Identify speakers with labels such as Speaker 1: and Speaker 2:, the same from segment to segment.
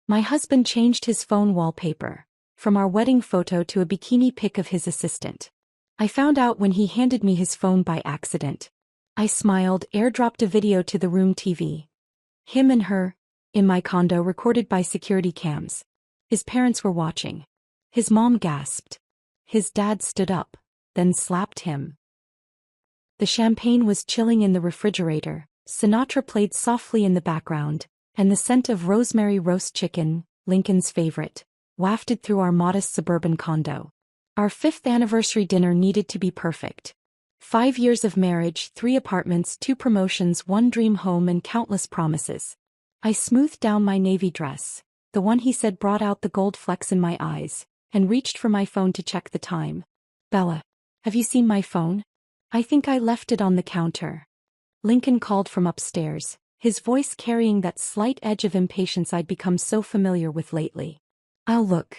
Speaker 1: My husband changed his phone wallpaper from our wedding photo to a bikini pic of his assistant. I found out when he handed me his phone by accident. I smiled, airdropped a video to the room TV. Him and her, in my condo, recorded by security cams. His parents were watching. His mom gasped. His dad stood up, then slapped him. The champagne was chilling in the refrigerator, Sinatra played softly in the background, and the scent of rosemary roast chicken, Lincoln's favorite, wafted through our modest suburban condo. Our 5th anniversary dinner needed to be perfect. 5 years of marriage, 3 apartments, 2 promotions, 1 dream home, and countless promises. I smoothed down my navy dress, the one he said brought out the gold flecks in my eyes, and reached for my phone to check the time. Bella, have you seen my phone? I think I left it on the counter. Lincoln called from upstairs, his voice carrying that slight edge of impatience I'd become so familiar with lately. I'll look.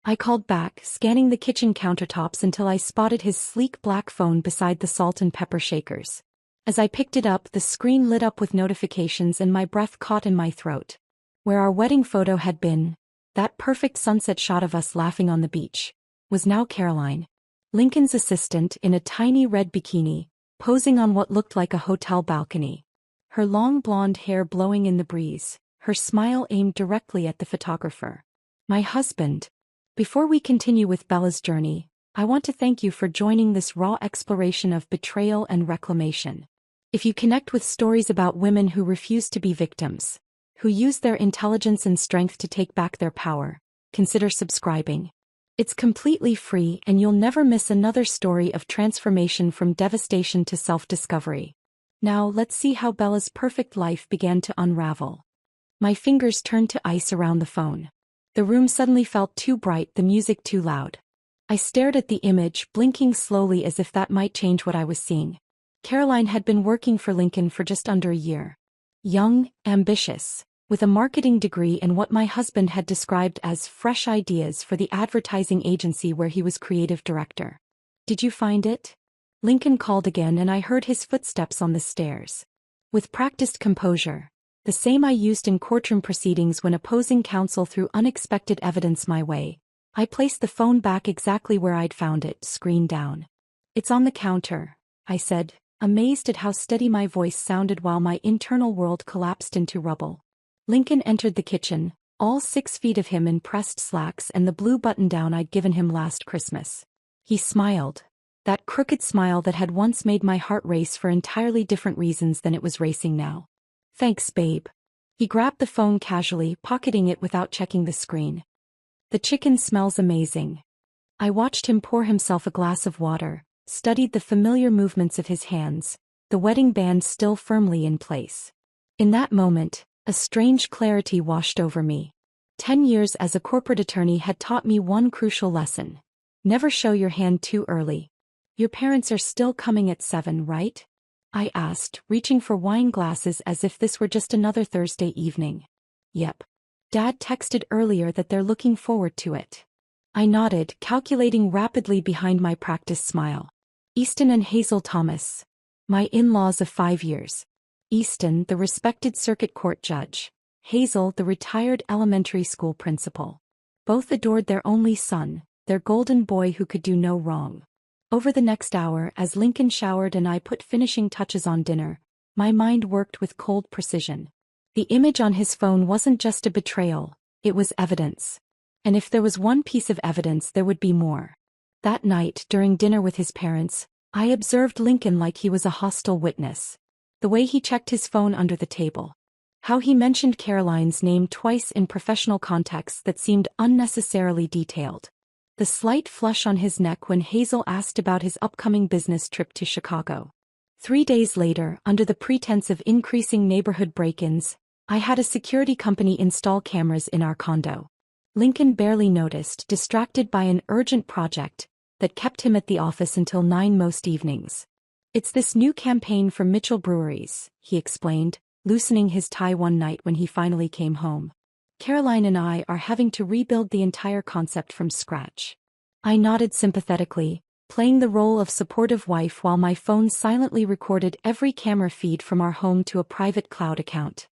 Speaker 1: I called back, scanning the kitchen countertops until I spotted his sleek black phone beside the salt and pepper shakers. As I picked it up, the screen lit up with notifications and my breath caught in my throat. Where our wedding photo had been, that perfect sunset shot of us laughing on the beach, was now Caroline, Lincoln's assistant, in a tiny red bikini, posing on what looked like a hotel balcony. Her long blonde hair blowing in the breeze, her smile aimed directly at the photographer. My husband. Before we continue with Bella's journey, I want to thank you for joining this raw exploration of betrayal and reclamation. If you connect with stories about women who refuse to be victims, who use their intelligence and strength to take back their power, consider subscribing. It's completely free and you'll never miss another story of transformation from devastation to self-discovery. Now let's see how Bella's perfect life began to unravel. My fingers turned to ice around the phone. The room suddenly felt too bright, the music too loud. I stared at the image, blinking slowly as if that might change what I was seeing. Caroline had been working for Lincoln for just under a year. Young, ambitious, with a marketing degree and what my husband had described as fresh ideas for the advertising agency where he was creative director. Did you find it? Lincoln called again and I heard his footsteps on the stairs. With practiced composure, the same I used in courtroom proceedings when opposing counsel threw unexpected evidence my way, I placed the phone back exactly where I'd found it, screen down. It's on the counter, I said, amazed at how steady my voice sounded while my internal world collapsed into rubble. Lincoln entered the kitchen, all 6 feet of him in pressed slacks and the blue button-down I'd given him last Christmas. He smiled, that crooked smile that had once made my heart race for entirely different reasons than it was racing now. Thanks, babe. He grabbed the phone casually, pocketing it without checking the screen. The chicken smells amazing. I watched him pour himself a glass of water, studied the familiar movements of his hands, the wedding band still firmly in place. In that moment, a strange clarity washed over me. 10 years as a corporate attorney had taught me one crucial lesson. Never show your hand too early. Your parents are still coming at 7, right? I asked, reaching for wine glasses as if this were just another Thursday evening. Yep. Dad texted earlier that they're looking forward to it. I nodded, calculating rapidly behind my practiced smile. Easton and Hazel Thomas. My in-laws of 5 years. Easton, the respected circuit court judge. Hazel, the retired elementary school principal. Both adored their only son, their golden boy who could do no wrong. Over the next hour, as Lincoln showered and I put finishing touches on dinner, my mind worked with cold precision. The image on his phone wasn't just a betrayal, it was evidence. And if there was one piece of evidence, there would be more. That night, during dinner with his parents, I observed Lincoln like he was a hostile witness. The way he checked his phone under the table. How he mentioned Caroline's name twice in professional contexts that seemed unnecessarily detailed. The slight flush on his neck when Hazel asked about his upcoming business trip to Chicago. 3 days later, under the pretense of increasing neighborhood break-ins, I had a security company install cameras in our condo. Lincoln barely noticed, distracted by an urgent project that kept him at the office until 9 most evenings. It's this new campaign for Mitchell Breweries, he explained, loosening his tie one night when he finally came home. Caroline and I are having to rebuild the entire concept from scratch. I nodded sympathetically, playing the role of supportive wife while my phone silently recorded every camera feed from our home to a private cloud account.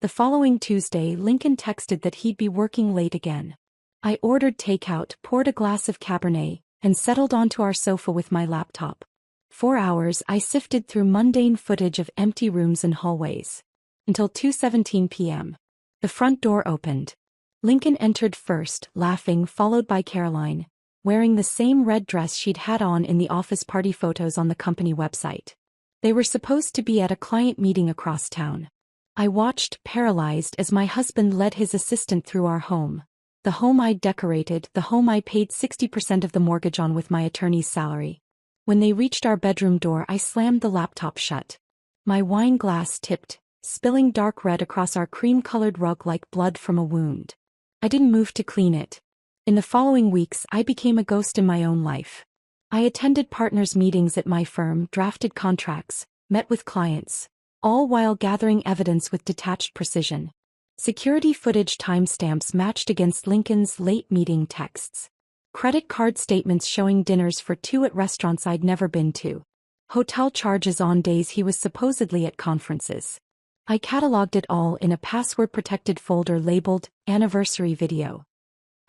Speaker 1: The following Tuesday, Lincoln texted that he'd be working late again. I ordered takeout, poured a glass of Cabernet, and settled onto our sofa with my laptop. 4 hours I sifted through mundane footage of empty rooms and hallways. Until 2:17 p.m. The front door opened. Lincoln entered first, laughing, followed by Caroline, wearing the same red dress she'd had on in the office party photos on the company website. They were supposed to be at a client meeting across town. I watched, paralyzed, as my husband led his assistant through our home. The home I'd decorated, the home I paid 60% of the mortgage on with my attorney's salary. When they reached our bedroom door, I slammed the laptop shut. My wine glass tipped, spilling dark red across our cream-colored rug like blood from a wound. I didn't move to clean it. In the following weeks, I became a ghost in my own life. I attended partners' meetings at my firm, drafted contracts, met with clients, all while gathering evidence with detached precision. Security footage timestamps matched against Lincoln's late meeting texts. Credit card statements showing dinners for two at restaurants I'd never been to. Hotel charges on days he was supposedly at conferences. I cataloged it all in a password-protected folder labeled Anniversary Video.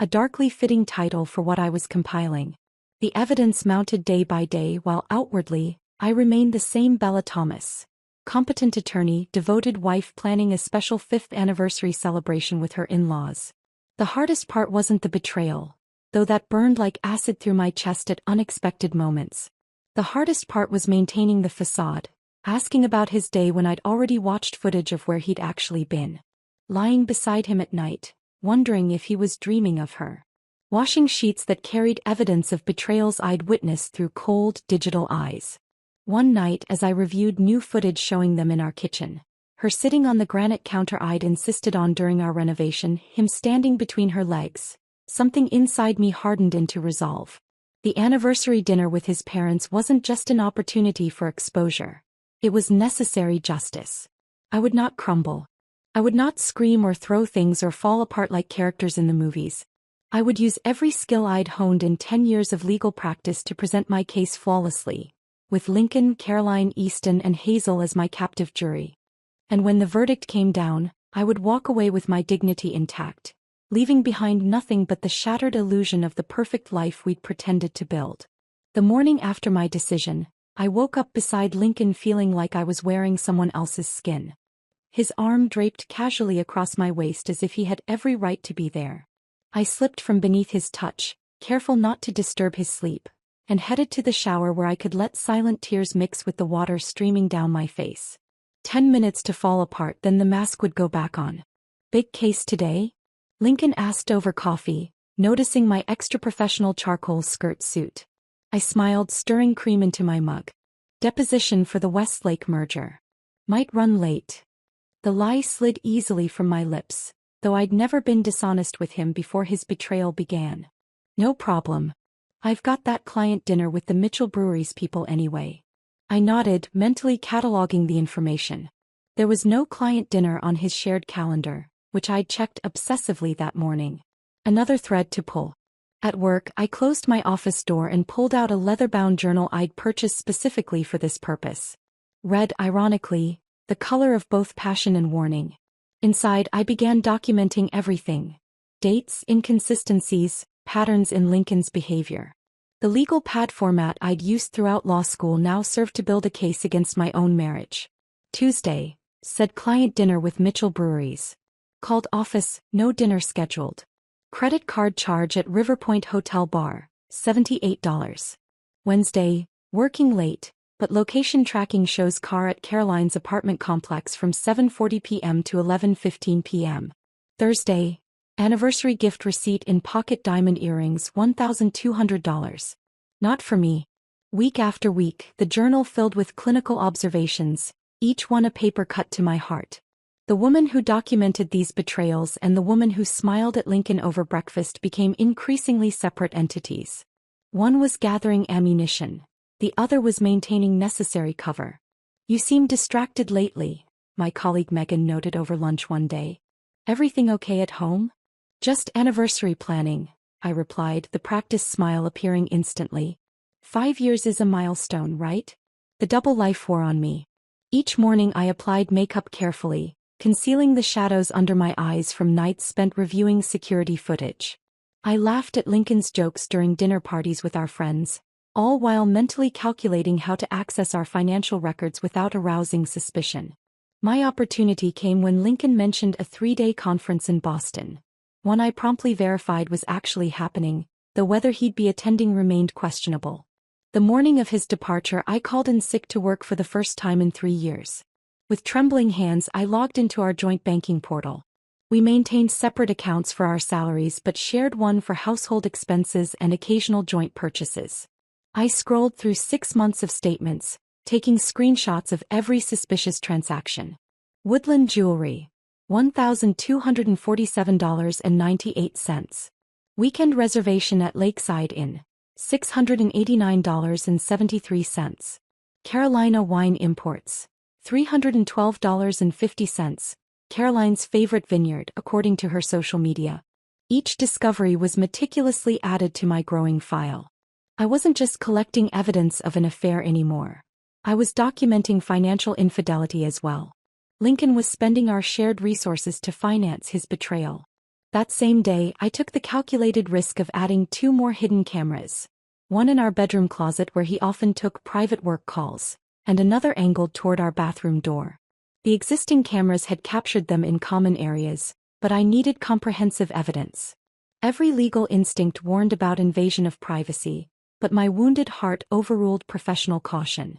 Speaker 1: A darkly fitting title for what I was compiling. The evidence mounted day by day while outwardly, I remained the same Bella Thomas. Competent attorney, devoted wife planning a special 5th anniversary celebration with her in-laws. The hardest part wasn't the betrayal, though that burned like acid through my chest at unexpected moments. The hardest part was maintaining the facade, asking about his day when I'd already watched footage of where he'd actually been. Lying beside him at night, wondering if he was dreaming of her. Washing sheets that carried evidence of betrayals I'd witnessed through cold, digital eyes. One night as I reviewed new footage showing them in our kitchen, her sitting on the granite counter I'd insisted on during our renovation, him standing between her legs, something inside me hardened into resolve. The anniversary dinner with his parents wasn't just an opportunity for exposure. It was necessary justice. I would not crumble. I would not scream or throw things or fall apart like characters in the movies. I would use every skill I'd honed in 10 years of legal practice to present my case flawlessly, with Lincoln, Caroline, Easton, and Hazel as my captive jury. And when the verdict came down, I would walk away with my dignity intact, leaving behind nothing but the shattered illusion of the perfect life we'd pretended to build. The morning after my decision, I woke up beside Lincoln feeling like I was wearing someone else's skin. His arm draped casually across my waist as if he had every right to be there. I slipped from beneath his touch, careful not to disturb his sleep, and headed to the shower where I could let silent tears mix with the water streaming down my face. 10 minutes to fall apart, then the mask would go back on. Big case today? Lincoln asked over coffee, noticing my extra professional charcoal skirt suit. I smiled, stirring cream into my mug. Deposition for the Westlake merger. Might run late. The lie slid easily from my lips, though I'd never been dishonest with him before his betrayal began. No problem. I've got that client dinner with the Mitchell Brewery's people anyway. I nodded, mentally cataloging the information. There was no client dinner on his shared calendar, which I'd checked obsessively that morning. Another thread to pull. At work, I closed my office door and pulled out a leather-bound journal I'd purchased specifically for this purpose. Red, ironically, the color of both passion and warning. Inside, I began documenting everything. Dates, inconsistencies, patterns in Lincoln's behavior. The legal pad format I'd used throughout law school now served to build a case against my own marriage. Tuesday, said client dinner with Mitchell Breweries. Called office, no dinner scheduled. Credit card charge at Riverpoint Hotel Bar, $78. Wednesday, working late, but location tracking shows car at Caroline's apartment complex from 7:40 p.m. to 11:15 p.m. Thursday, anniversary gift receipt in pocket diamond earrings, $1,200. Not for me. Week after week, the journal filled with clinical observations, each one a paper cut to my heart. The woman who documented these betrayals and the woman who smiled at Lincoln over breakfast became increasingly separate entities. One was gathering ammunition. The other was maintaining necessary cover. You seem distracted lately, my colleague Megan noted over lunch one day. Everything okay at home? Just anniversary planning, I replied, the practiced smile appearing instantly. 5 years is a milestone, right? The double life wore on me. Each morning I applied makeup carefully, concealing the shadows under my eyes from nights spent reviewing security footage. I laughed at Lincoln's jokes during dinner parties with our friends, all while mentally calculating how to access our financial records without arousing suspicion. My opportunity came when Lincoln mentioned a 3-day conference in Boston. One I promptly verified was actually happening, though whether he'd be attending remained questionable. The morning of his departure, I called in sick to work for the first time in 3 years. With trembling hands, I logged into our joint banking portal. We maintained separate accounts for our salaries but shared one for household expenses and occasional joint purchases. I scrolled through 6 months of statements, taking screenshots of every suspicious transaction. Woodland Jewelry, $1,247.98. Weekend reservation at Lakeside Inn, $689.73. Carolina Wine Imports, $312.50. Caroline's favorite vineyard, according to her social media. Each discovery was meticulously added to my growing file. I wasn't just collecting evidence of an affair anymore. I was documenting financial infidelity as well. Lincoln was spending our shared resources to finance his betrayal. That same day, I took the calculated risk of adding 2 more hidden cameras. One in our bedroom closet where he often took private work calls, and another angled toward our bathroom door. The existing cameras had captured them in common areas, but I needed comprehensive evidence. Every legal instinct warned about invasion of privacy, but my wounded heart overruled professional caution.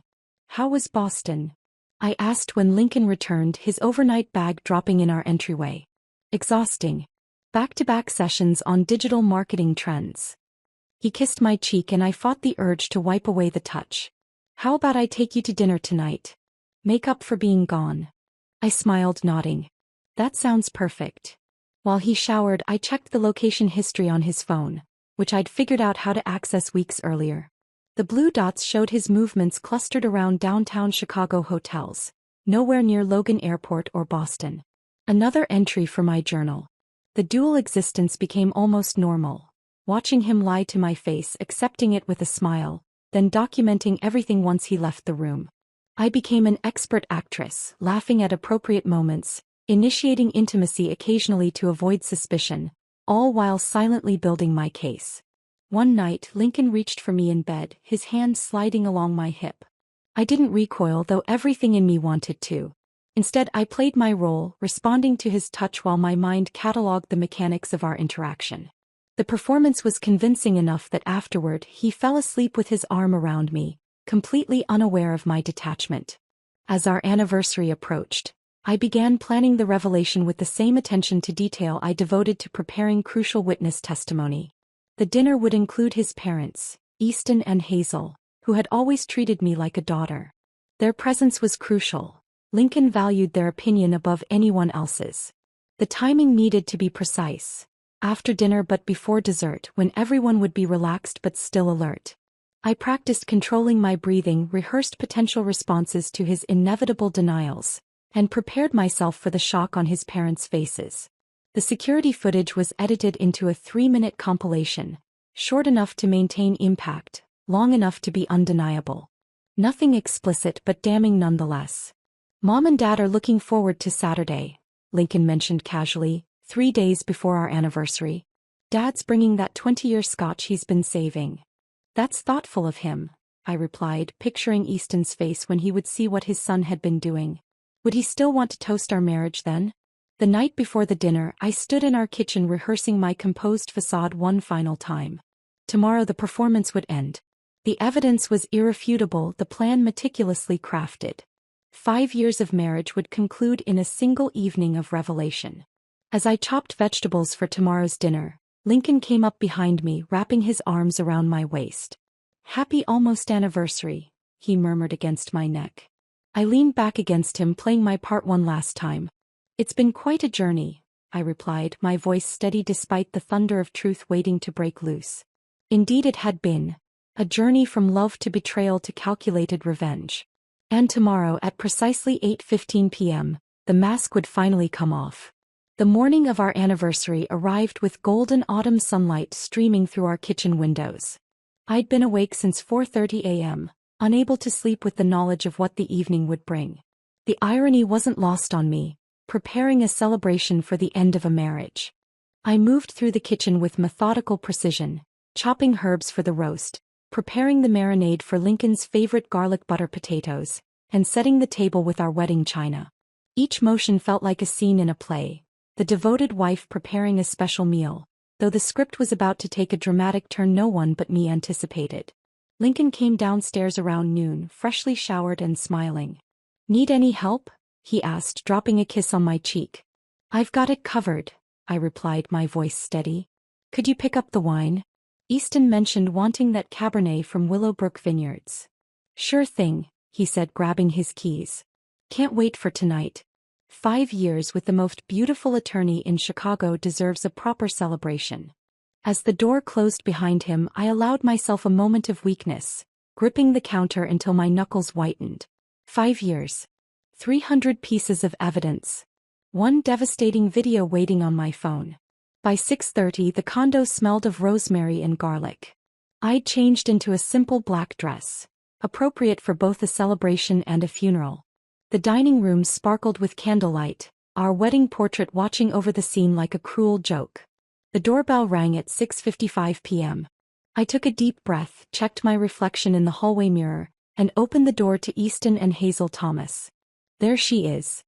Speaker 1: How was Boston? I asked when Lincoln returned, his overnight bag dropping in our entryway. Exhausting. Back-to-back sessions on digital marketing trends. He kissed my cheek and I fought the urge to wipe away the touch. How about I take you to dinner tonight? Make up for being gone. I smiled, nodding. That sounds perfect. While he showered, I checked the location history on his phone, which I'd figured out how to access weeks earlier. The blue dots showed his movements clustered around downtown Chicago hotels, nowhere near Logan Airport or Boston. Another entry for my journal. The dual existence became almost normal, watching him lie to my face, accepting it with a smile, then documenting everything once he left the room. I became an expert actress, laughing at appropriate moments, initiating intimacy occasionally to avoid suspicion, all while silently building my case. One night, Lincoln reached for me in bed, his hand sliding along my hip. I didn't recoil, though everything in me wanted to. Instead, I played my role, responding to his touch while my mind catalogued the mechanics of our interaction. The performance was convincing enough that afterward, he fell asleep with his arm around me, completely unaware of my detachment. As our anniversary approached, I began planning the revelation with the same attention to detail I devoted to preparing crucial witness testimony. The dinner would include his parents, Easton and Hazel, who had always treated me like a daughter. Their presence was crucial. Lincoln valued their opinion above anyone else's. The timing needed to be precise. After dinner but before dessert, when everyone would be relaxed but still alert. I practiced controlling my breathing, rehearsed potential responses to his inevitable denials, and prepared myself for the shock on his parents' faces. The security footage was edited into a 3-minute compilation, short enough to maintain impact, long enough to be undeniable. Nothing explicit but damning nonetheless. Mom and Dad are looking forward to Saturday, Lincoln mentioned casually, 3 days before our anniversary. Dad's bringing that 20-year scotch he's been saving. That's thoughtful of him, I replied, picturing Easton's face when he would see what his son had been doing. Would he still want to toast our marriage then? The night before the dinner, I stood in our kitchen rehearsing my composed facade one final time. Tomorrow the performance would end. The evidence was irrefutable, the plan meticulously crafted. 5 years of marriage would conclude in a single evening of revelation. As I chopped vegetables for tomorrow's dinner, Lincoln came up behind me, wrapping his arms around my waist. "Happy almost anniversary," he murmured against my neck. I leaned back against him, playing my part one last time. "It's been quite a journey," I replied, my voice steady despite the thunder of truth waiting to break loose. Indeed it had been. A journey from love to betrayal to calculated revenge. And tomorrow at precisely 8:15 p.m., the mask would finally come off. The morning of our anniversary arrived with golden autumn sunlight streaming through our kitchen windows. I'd been awake since 4:30 a.m., unable to sleep with the knowledge of what the evening would bring. The irony wasn't lost on me. preparing a celebration for the end of a marriage. I moved through the kitchen with methodical precision, chopping herbs for the roast, preparing the marinade for Lincoln's favorite garlic butter potatoes, and setting the table with our wedding china. Each motion felt like a scene in a play, the devoted wife preparing a special meal, though the script was about to take a dramatic turn no one but me anticipated. Lincoln came downstairs around noon, freshly showered and smiling. "Need any help?" he asked, dropping a kiss on my cheek. "I've got it covered," I replied, my voice steady. "Could you pick up the wine? Easton mentioned wanting that Cabernet from Willowbrook Vineyards." "Sure thing," he said, grabbing his keys. "Can't wait for tonight. 5 years with the most beautiful attorney in Chicago deserves a proper celebration." As the door closed behind him, I allowed myself a moment of weakness, gripping the counter until my knuckles whitened. 5 years. 300 pieces of evidence. One devastating video waiting on my phone. By 6:30 the condo smelled of rosemary and garlic. I'd changed into a simple black dress, appropriate for both a celebration and a funeral. The dining room sparkled with candlelight, our wedding portrait watching over the scene like a cruel joke. The doorbell rang at 6:55 p.m. I took a deep breath, checked my reflection in the hallway mirror, and opened the door to Easton and Hazel Thomas. "There she is,"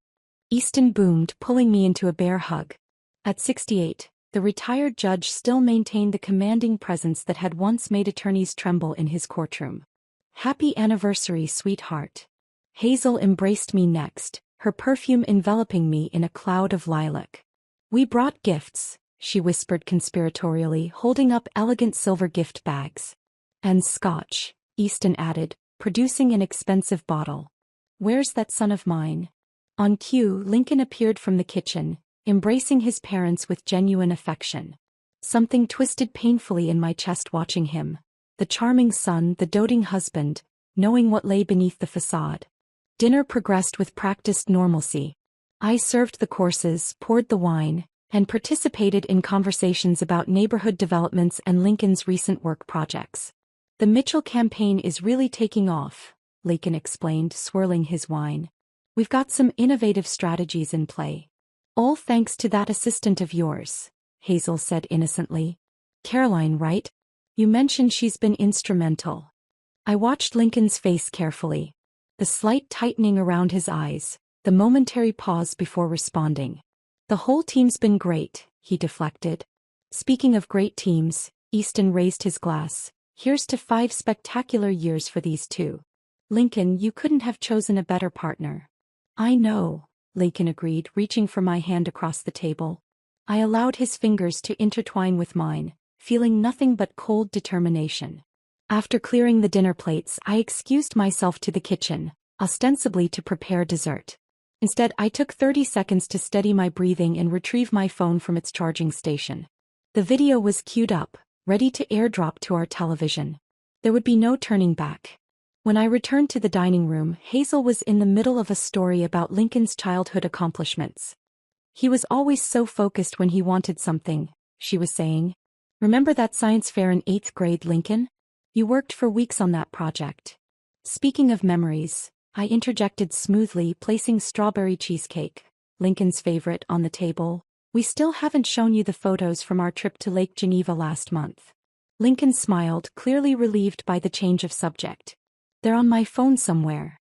Speaker 1: Easton boomed, pulling me into a bear hug. At 68, the retired judge still maintained the commanding presence that had once made attorneys tremble in his courtroom. "Happy anniversary, sweetheart." Hazel embraced me next, her perfume enveloping me in a cloud of lilac. "We brought gifts," she whispered conspiratorially, holding up elegant silver gift bags. "And scotch," Easton added, producing an expensive bottle. "Where's that son of mine?" On cue, Lincoln appeared from the kitchen, embracing his parents with genuine affection. Something twisted painfully in my chest watching him. The charming son, the doting husband, knowing what lay beneath the facade. Dinner progressed with practiced normalcy. I served the courses, poured the wine, and participated in conversations about neighborhood developments and Lincoln's recent work projects. "The Mitchell campaign is really taking off," Lincoln explained, swirling his wine. "We've got some innovative strategies in play." "All thanks to that assistant of yours," Hazel said innocently. "Caroline, right? You mentioned she's been instrumental." I watched Lincoln's face carefully. The slight tightening around his eyes, the momentary pause before responding. "The whole team's been great," he deflected. "Speaking of great teams," Easton raised his glass. "Here's to 5 spectacular years for these two. Lincoln, you couldn't have chosen a better partner." "I know," Lincoln agreed, reaching for my hand across the table. I allowed his fingers to intertwine with mine, feeling nothing but cold determination. After clearing the dinner plates, I excused myself to the kitchen, ostensibly to prepare dessert. Instead, I took 30 seconds to steady my breathing and retrieve my phone from its charging station. The video was queued up, ready to airdrop to our television. There would be no turning back. When I returned to the dining room, Hazel was in the middle of a story about Lincoln's childhood accomplishments. "He was always so focused when he wanted something," she was saying. "Remember that science fair in 8th grade, Lincoln? You worked for weeks on that project." Speaking of memories, I interjected smoothly, placing strawberry cheesecake, Lincoln's favorite, on the table. "We still haven't shown you the photos from our trip to Lake Geneva last month." Lincoln smiled, clearly relieved by the change of subject. "They're on my phone somewhere."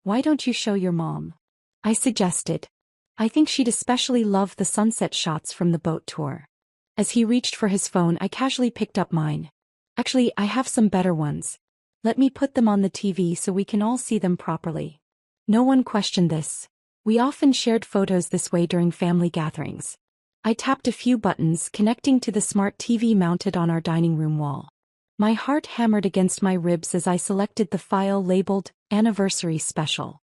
Speaker 1: "Why don't you show your mom?" I suggested. "I think she'd especially love the sunset shots from the boat tour." As he reached for his phone, I casually picked up mine. "Actually, I have some better ones. Let me put them on the TV so we can all see them properly." No one questioned this. We often shared photos this way during family gatherings. I tapped a few buttons, connecting to the smart TV mounted on our dining room wall. My heart hammered against my ribs as I selected the file labeled Anniversary Special.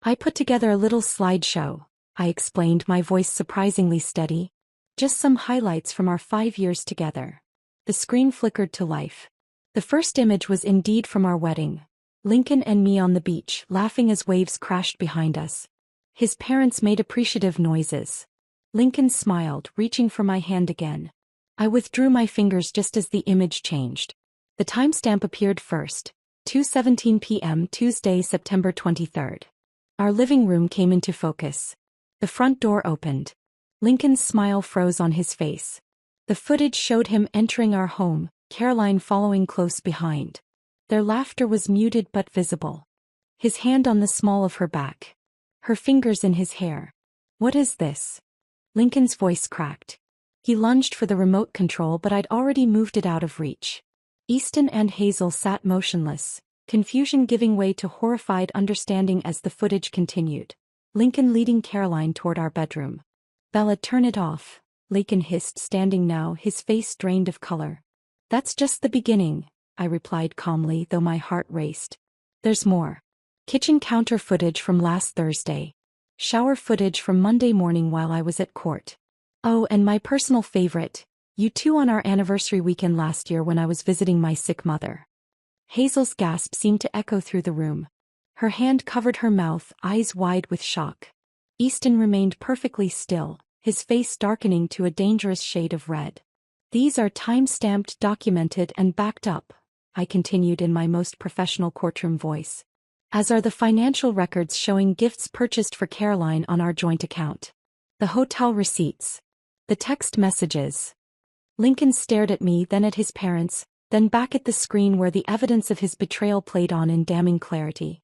Speaker 1: "I put together a little slideshow," I explained, my voice surprisingly steady. "Just some highlights from our 5 years together." The screen flickered to life. The first image was indeed from our wedding. Lincoln and me on the beach, laughing as waves crashed behind us. His parents made appreciative noises. Lincoln smiled, reaching for my hand again. I withdrew my fingers just as the image changed. The timestamp appeared first, 2:17 p.m. Tuesday, September 23rd. Our living room came into focus. The front door opened. Lincoln's smile froze on his face. The footage showed him entering our home, Caroline following close behind. Their laughter was muted but visible. His hand on the small of her back. Her fingers in his hair. "What is this?" Lincoln's voice cracked. He lunged for the remote control, but I'd already moved it out of reach. Easton and Hazel sat motionless, confusion giving way to horrified understanding as the footage continued. Lincoln leading Caroline toward our bedroom. "Bella, turn it off," Lincoln hissed, standing now, his face drained of color. "That's just the beginning," I replied calmly, though my heart raced. "There's more. Kitchen counter footage from last Thursday. Shower footage from Monday morning while I was at court. Oh, and my personal favorite, you two on our anniversary weekend last year when I was visiting my sick mother." Hazel's gasp seemed to echo through the room. Her hand covered her mouth, eyes wide with shock. Easton remained perfectly still, his face darkening to a dangerous shade of red. "These are time-stamped, documented, and backed up," I continued in my most professional courtroom voice. "As are the financial records showing gifts purchased for Caroline on our joint account. The hotel receipts. The text messages." Lincoln stared at me, then at his parents, then back at the screen where the evidence of his betrayal played on in damning clarity.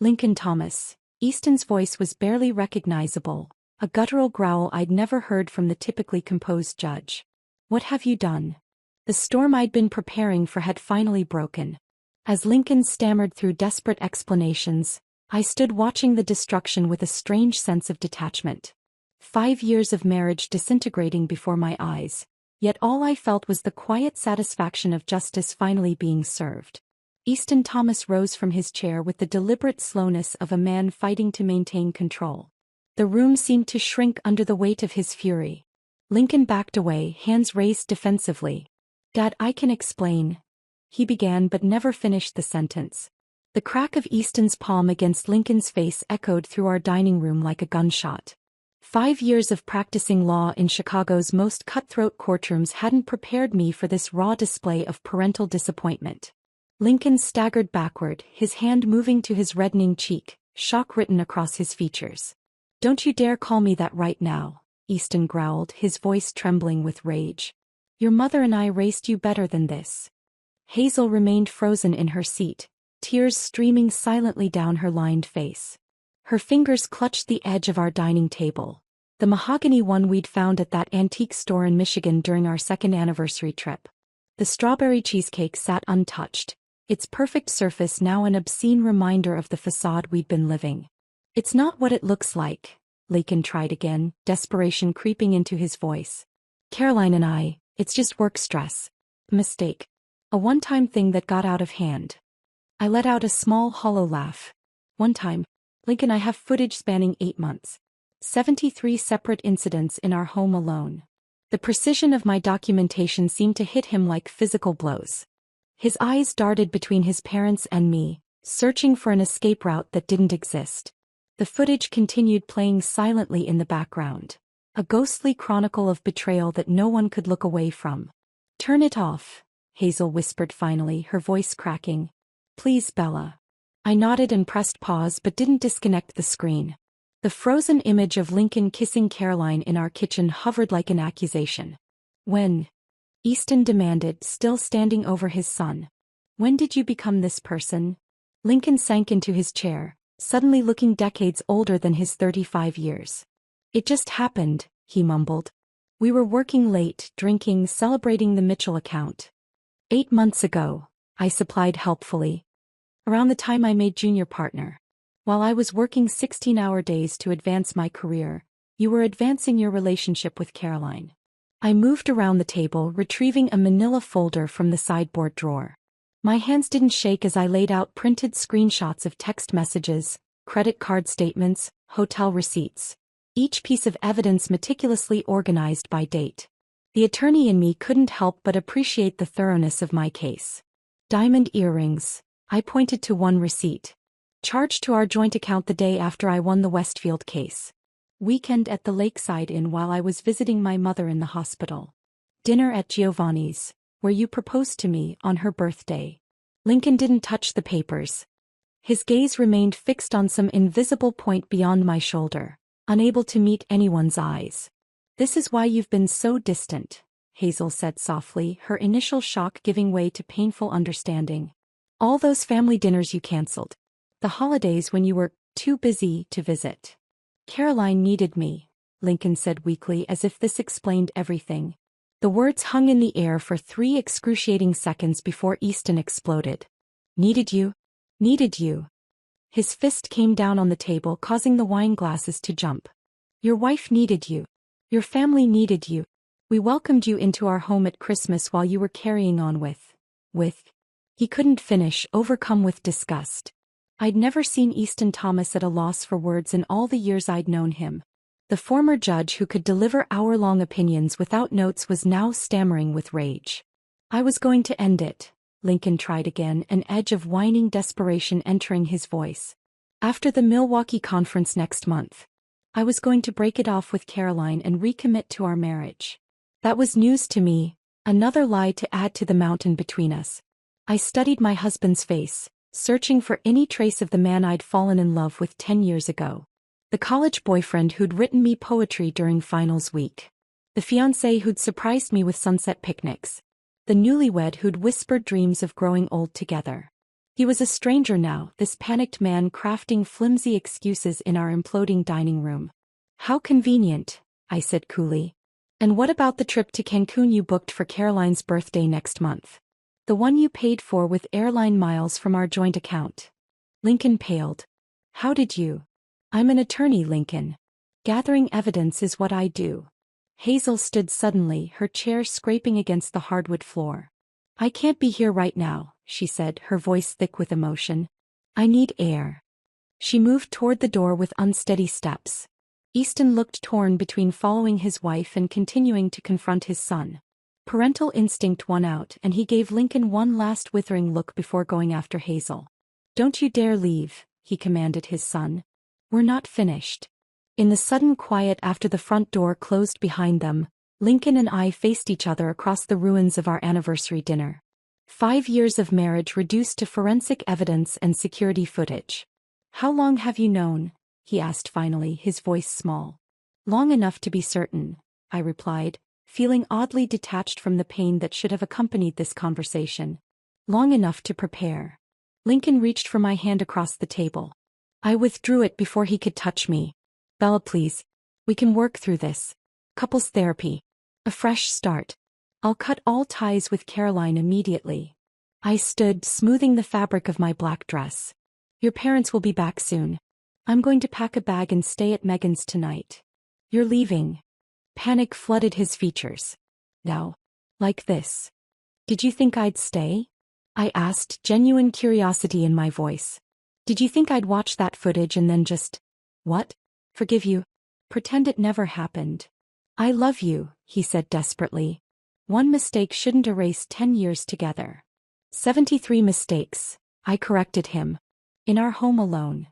Speaker 1: "Lincoln Thomas." Easton's voice was barely recognizable, a guttural growl I'd never heard from the typically composed judge. "What have you done?" The storm I'd been preparing for had finally broken. As Lincoln stammered through desperate explanations, I stood watching the destruction with a strange sense of detachment. 5 years of marriage disintegrating before my eyes, yet all I felt was the quiet satisfaction of justice finally being served. Easton Thomas rose from his chair with the deliberate slowness of a man fighting to maintain control. The room seemed to shrink under the weight of his fury. Lincoln backed away, hands raised defensively. "Dad, I can explain," he began but never finished the sentence. The crack of Easton's palm against Lincoln's face echoed through our dining room like a gunshot. 5 years of practicing law in Chicago's most cutthroat courtrooms hadn't prepared me for this raw display of parental disappointment. Lincoln staggered backward, his hand moving to his reddening cheek, shock written across his features. "Don't you dare call me that right now," Easton growled, his voice trembling with rage. "Your mother and I raised you better than this." Hazel remained frozen in her seat, tears streaming silently down her lined face. Her fingers clutched the edge of our dining table, the mahogany one we'd found at that antique store in Michigan during our second anniversary trip. The strawberry cheesecake sat untouched, its perfect surface now an obscene reminder of the facade we'd been living. "It's not what it looks like," Lincoln tried again, desperation creeping into his voice. "Caroline and I, it's just work stress. A mistake. A one-time thing that got out of hand." I let out a small hollow laugh. "One time, Lincoln, I have footage spanning 8 months. 73 separate incidents in our home alone." The precision of my documentation seemed to hit him like physical blows. His eyes darted between his parents and me, searching for an escape route that didn't exist. The footage continued playing silently in the background, a ghostly chronicle of betrayal that no one could look away from. "Turn it off," Hazel whispered finally, her voice cracking. "Please, Bella." I nodded and pressed pause but didn't disconnect the screen. The frozen image of Lincoln kissing Caroline in our kitchen hovered like an accusation. "When?" Easton demanded, still standing over his son. "When did you become this person?" Lincoln sank into his chair, suddenly looking decades older than his 35 years. "It just happened," he mumbled. "We were working late, drinking, celebrating the Mitchell account. 8 months ago," I supplied helpfully. "Around the time I made junior partner. While I was working 16-hour days to advance my career, you were advancing your relationship with Caroline." I moved around the table, retrieving a manila folder from the sideboard drawer. My hands didn't shake as I laid out printed screenshots of text messages, credit card statements, hotel receipts. Each piece of evidence meticulously organized by date. The attorney in me couldn't help but appreciate the thoroughness of my case. "Diamond earrings," I pointed to one receipt. "Charged to our joint account the day after I won the Westfield case. Weekend at the Lakeside Inn while I was visiting my mother in the hospital. Dinner at Giovanni's, where you proposed to me on her birthday." Lincoln didn't touch the papers. His gaze remained fixed on some invisible point beyond my shoulder. unable to meet anyone's eyes. This is why you've been so distant, Hazel said softly, her initial shock giving way to painful understanding. All those family dinners you canceled. The holidays when you were too busy to visit. Caroline needed me, Lincoln said weakly, as if this explained everything. The words hung in the air for 3 excruciating seconds before Easton exploded. Needed you? Needed you. His fist came down on the table, causing the wine glasses to jump. Your wife needed you. Your family needed you. We welcomed you into our home at Christmas while you were carrying on with. He couldn't finish, overcome with disgust. I'd never seen Easton Thomas at a loss for words in all the years I'd known him. The former judge who could deliver hour-long opinions without notes was now stammering with rage. I was going to end it, Lincoln tried again, an edge of whining desperation entering his voice. After the Milwaukee conference next month. I was going to break it off with Caroline and recommit to our marriage. That was news to me, another lie to add to the mountain between us. I studied my husband's face, searching for any trace of the man I'd fallen in love with 10 years ago. The college boyfriend who'd written me poetry during finals week. The fiancé who'd surprised me with sunset picnics. The newlywed who'd whispered dreams of growing old together. He was a stranger now, this panicked man crafting flimsy excuses in our imploding dining room. How convenient, I said coolly. And what about the trip to Cancun you booked for Caroline's birthday next month? The one you paid for with airline miles from our joint account. Lincoln paled. How did you? I'm an attorney, Lincoln. Gathering evidence is what I do. Hazel stood suddenly, her chair scraping against the hardwood floor. I can't be here right now, she said, her voice thick with emotion. I need air. She moved toward the door with unsteady steps. Easton looked torn between following his wife and continuing to confront his son. Parental instinct won out, and he gave Lincoln one last withering look before going after Hazel. Don't you dare leave, he commanded his son. We're not finished. In the sudden quiet after the front door closed behind them, Lincoln and I faced each other across the ruins of our anniversary dinner. 5 years of marriage reduced to forensic evidence and security footage. How long have you known? He asked finally, his voice small. Long enough to be certain, I replied, feeling oddly detached from the pain that should have accompanied this conversation. Long enough to prepare. Lincoln reached for my hand across the table. I withdrew it before he could touch me. Bella, please. We can work through this. Couples therapy. A fresh start. I'll cut all ties with Caroline immediately. I stood, smoothing the fabric of my black dress. Your parents will be back soon. I'm going to pack a bag and stay at Megan's tonight. You're leaving. Panic flooded his features. No. Like this. Did you think I'd stay? I asked, genuine curiosity in my voice. Did you think I'd watch that footage and then just... What? Forgive you? Pretend it never happened. I love you, he said desperately. One mistake shouldn't erase 10 years together. 73 mistakes, I corrected him. In our home alone.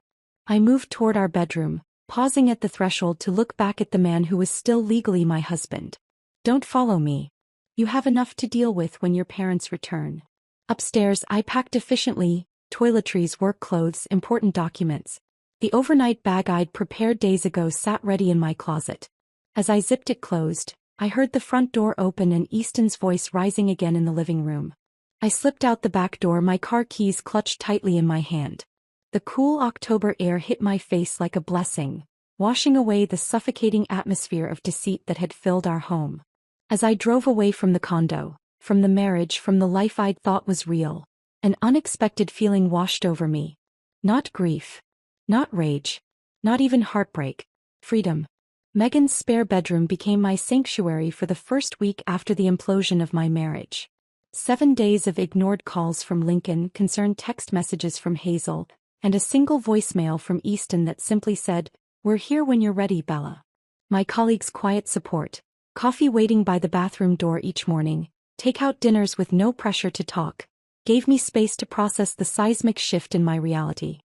Speaker 1: I moved toward our bedroom, pausing at the threshold to look back at the man who was still legally my husband. Don't follow me. You have enough to deal with when your parents return. Upstairs, I packed efficiently, toiletries, work clothes, important documents. The overnight bag I'd prepared days ago sat ready in my closet. As I zipped it closed, I heard the front door open and Easton's voice rising again in the living room. I slipped out the back door, my car keys clutched tightly in my hand. The cool October air hit my face like a blessing, washing away the suffocating atmosphere of deceit that had filled our home. As I drove away from the condo, from the marriage, from the life I'd thought was real, an unexpected feeling washed over me. Not grief. Not rage. Not even heartbreak. Freedom. Megan's spare bedroom became my sanctuary for the first week after the implosion of my marriage. 7 days of ignored calls from Lincoln, concerned text messages from Hazel, and a single voicemail from Easton that simply said, "We're here when you're ready, Bella." My colleagues' quiet support, coffee waiting by the bathroom door each morning, take-out dinners with no pressure to talk, gave me space to process the seismic shift in my reality.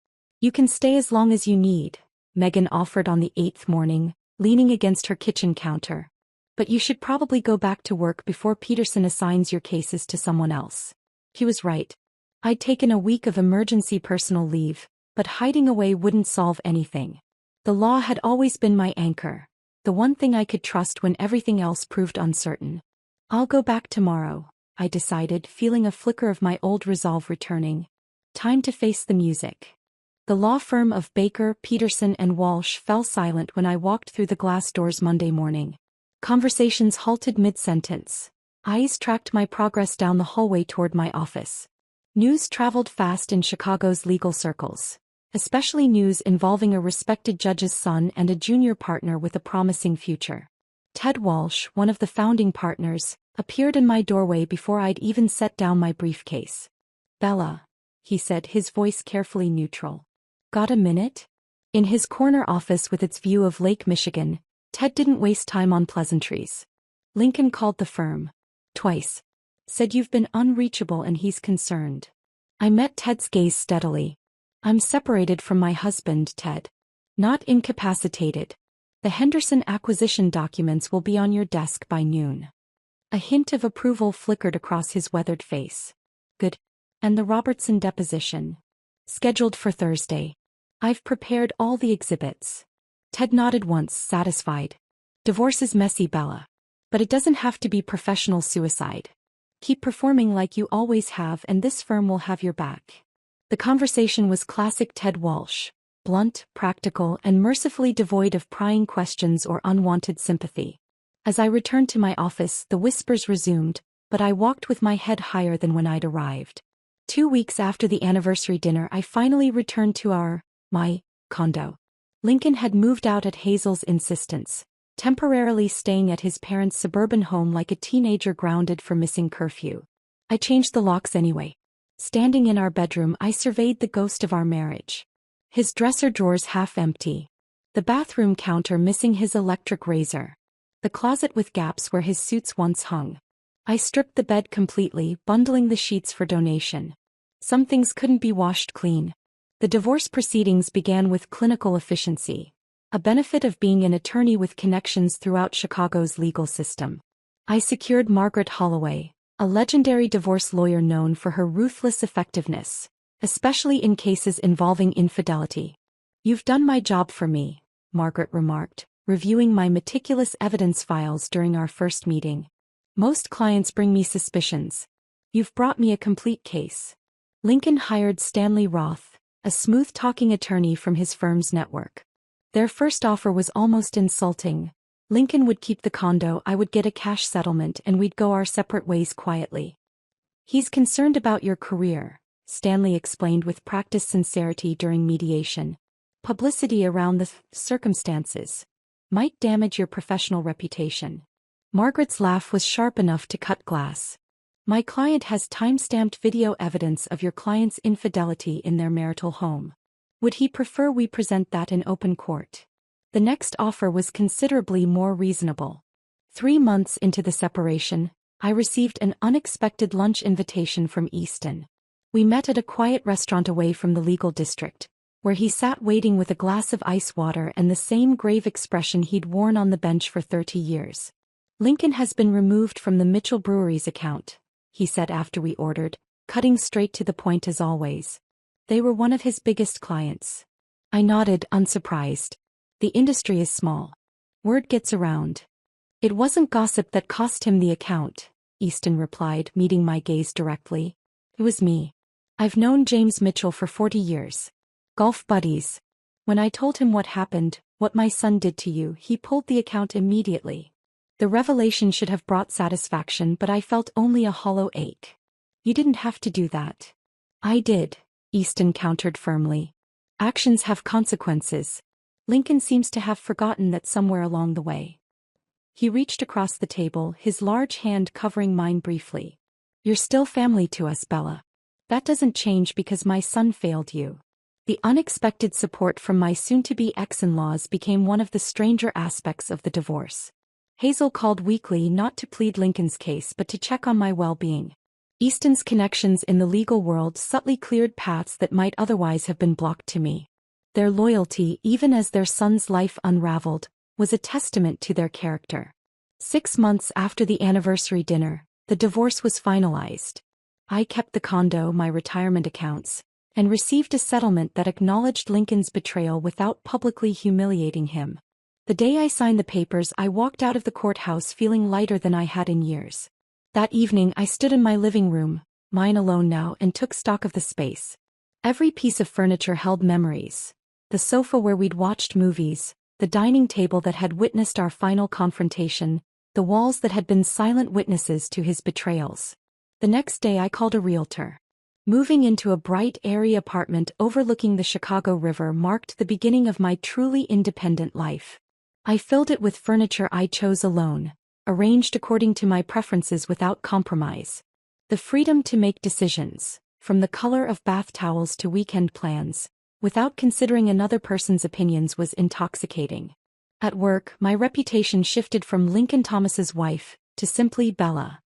Speaker 1: You can stay as long as you need, Megan offered on the 8th morning, leaning against her kitchen counter. But you should probably go back to work before Peterson assigns your cases to someone else. He was right. I'd taken a week of emergency personal leave, but hiding away wouldn't solve anything. The law had always been my anchor, the one thing I could trust when everything else proved uncertain. I'll go back tomorrow, I decided, feeling a flicker of my old resolve returning. Time to face the music. The law firm of Baker, Peterson and Walsh fell silent when I walked through the glass doors Monday morning. Conversations halted mid-sentence. Eyes tracked my progress down the hallway toward my office. News traveled fast in Chicago's legal circles, especially news involving a respected judge's son and a junior partner with a promising future. Ted Walsh, one of the founding partners, appeared in my doorway before I'd even set down my briefcase. "Bella," he said, his voice carefully neutral. "Got a minute?" In his corner office with its view of Lake Michigan, Ted didn't waste time on pleasantries. "Lincoln called the firm. Twice. Said you've been unreachable and he's concerned." I met Ted's gaze steadily. "I'm separated from my husband, Ted. Not incapacitated. The Henderson acquisition documents will be on your desk by noon." A hint of approval flickered across his weathered face. "Good. And the Robertson deposition?" "Scheduled for Thursday. I've prepared all the exhibits." Ted nodded once, satisfied. "Divorce is messy, Bella. But it doesn't have to be professional suicide. Keep performing like you always have and this firm will have your back." The conversation was classic Ted Walsh, blunt, practical, and mercifully devoid of prying questions or unwanted sympathy. As I returned to my office, the whispers resumed, but I walked with my head higher than when I'd arrived. 2 weeks after the anniversary dinner, I finally returned to my condo. Lincoln had moved out at Hazel's insistence, temporarily staying at his parents' suburban home like a teenager grounded for missing curfew. I changed the locks anyway. Standing in our bedroom, I surveyed the ghost of our marriage. His dresser drawers half empty. The bathroom counter missing his electric razor. The closet with gaps where his suits once hung. I stripped the bed completely, bundling the sheets for donation. Some things couldn't be washed clean. The divorce proceedings began with clinical efficiency, a benefit of being an attorney with connections throughout Chicago's legal system. I secured Margaret Holloway, a legendary divorce lawyer known for her ruthless effectiveness, especially in cases involving infidelity. "You've done my job for me," Margaret remarked, reviewing my meticulous evidence files during our first meeting. "Most clients bring me suspicions. You've brought me a complete case." Lincoln hired Stanley Roth, a smooth-talking attorney from his firm's network. Their first offer was almost insulting. Lincoln would keep the condo, I would get a cash settlement, and we'd go our separate ways quietly. "He's concerned about your career," Stanley explained with practiced sincerity during mediation. "Publicity around the circumstances might damage your professional reputation." Margaret's laugh was sharp enough to cut glass. "My client has time-stamped video evidence of your client's infidelity in their marital home. Would he prefer we present that in open court?" The next offer was considerably more reasonable. 3 months into the separation, I received an unexpected lunch invitation from Easton. We met at a quiet restaurant away from the legal district, where he sat waiting with a glass of ice water and the same grave expression he'd worn on the bench for 30 years. "Lincoln has been removed from the Mitchell Brewery's account," he said after we ordered, cutting straight to the point as always. "They were one of his biggest clients." I nodded, unsurprised. The industry is small. Word gets around. "It wasn't gossip that cost him the account," Easton replied, meeting my gaze directly. "It was me. I've known James Mitchell for 40 years. Golf buddies. When I told him what happened, what my son did to you, he pulled the account immediately. The revelation should have brought satisfaction, but I felt only a hollow ache." "You didn't have to do that." "I did," Easton countered firmly. "Actions have consequences. Lincoln seems to have forgotten that somewhere along the way." He reached across the table, his large hand covering mine briefly. "You're still family to us, Bella. That doesn't change because my son failed you." The unexpected support from my soon-to-be ex-in-laws became one of the stranger aspects of the divorce. Hazel called weekly not to plead Lincoln's case but to check on my well-being. Easton's connections in the legal world subtly cleared paths that might otherwise have been blocked to me. Their loyalty, even as their son's life unraveled, was a testament to their character. 6 months after the anniversary dinner, the divorce was finalized. I kept the condo, my retirement accounts, and received a settlement that acknowledged Lincoln's betrayal without publicly humiliating him. The day I signed the papers, I walked out of the courthouse feeling lighter than I had in years. That evening I stood in my living room, mine alone now, and took stock of the space. Every piece of furniture held memories. The sofa where we'd watched movies, the dining table that had witnessed our final confrontation, the walls that had been silent witnesses to his betrayals. The next day I called a realtor. Moving into a bright, airy apartment overlooking the Chicago River marked the beginning of my truly independent life. I filled it with furniture I chose alone, arranged according to my preferences without compromise. The freedom to make decisions, from the color of bath towels to weekend plans, without considering another person's opinions, was intoxicating. At work, my reputation shifted from Lincoln Thomas's wife to simply Bella,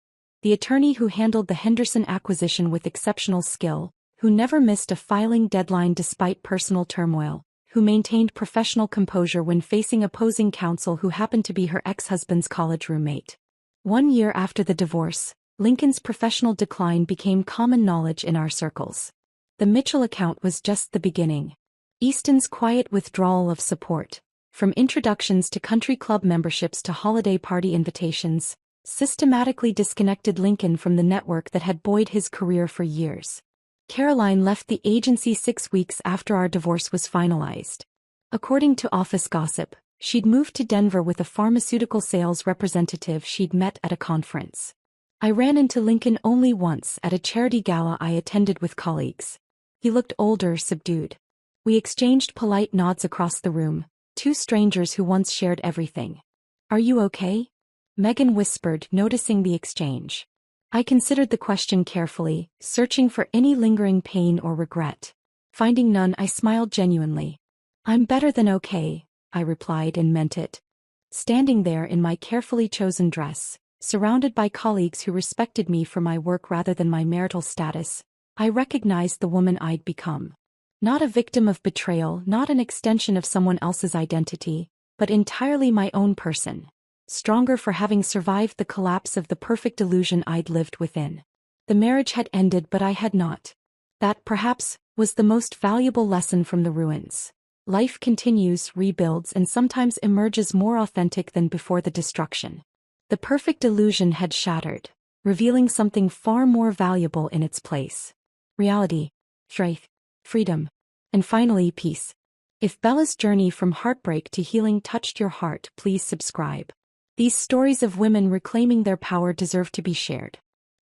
Speaker 1: the attorney who handled the Henderson acquisition with exceptional skill, who never missed a filing deadline despite personal turmoil, who maintained professional composure when facing opposing counsel who happened to be her ex-husband's college roommate. 1 year after the divorce, Lincoln's professional decline became common knowledge in our circles. The Mitchell account was just the beginning. Easton's quiet withdrawal of support, from introductions to country club memberships to holiday party invitations, systematically disconnected Lincoln from the network that had buoyed his career for years. Caroline left the agency 6 weeks after our divorce was finalized. According to office gossip, she'd moved to Denver with a pharmaceutical sales representative she'd met at a conference. I ran into Lincoln only once at a charity gala I attended with colleagues. He looked older, subdued. We exchanged polite nods across the room, two strangers who once shared everything. "Are you okay?" Megan whispered, noticing the exchange. I considered the question carefully, searching for any lingering pain or regret. Finding none, I smiled genuinely. "I'm better than okay," I replied, and meant it. Standing there in my carefully chosen dress, surrounded by colleagues who respected me for my work rather than my marital status, I recognized the woman I'd become. Not a victim of betrayal, not an extension of someone else's identity, but entirely my own person. Stronger for having survived the collapse of the perfect illusion I'd lived within. The marriage had ended, but I had not. That, perhaps, was the most valuable lesson from the ruins. Life continues, rebuilds, and sometimes emerges more authentic than before the destruction. The perfect illusion had shattered, revealing something far more valuable in its place. Reality, strength, freedom, and finally peace. If Bella's journey from heartbreak to healing touched your heart, please subscribe. These stories of women reclaiming their power deserve to be shared.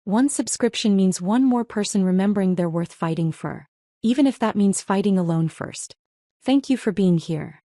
Speaker 1: One subscription means one more person remembering they're worth fighting for, even if that means fighting alone first. Thank you for being here.